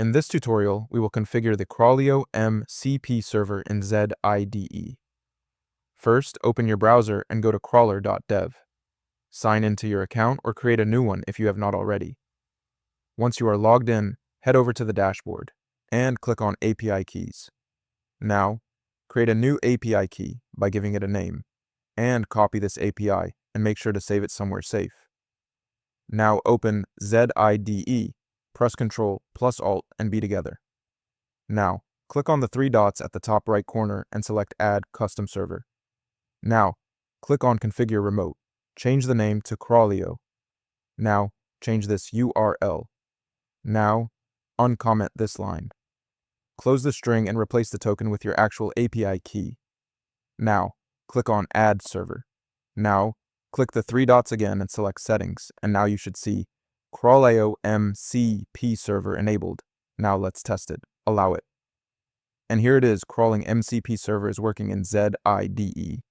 In this tutorial, we will configure the Crawleo MCP Server in Zed IDE. First, open your browser and go to crawler.dev. Sign into your account or create a new one if you have not already. Once you are logged in, head over to the dashboard and click on API keys. Now, create a new API key by giving it a name, and copy this API and make sure to save it somewhere safe. Now open Zed IDE, press Ctrl plus Alt and B together. Now, click on the three dots at the top right corner and select Add Custom Server. Now, click on Configure Remote. Change the name to Crawleo. Now, change this URL. Now, uncomment this line. Close the string and replace the token with your actual API key. Now, click on Add Server. Now, click the three dots again and select Settings, and now you should see Crawleo MCP Server enabled. Now let's test it. Allow it. And here it is, Crawleo MCP Server is working in Zed IDE.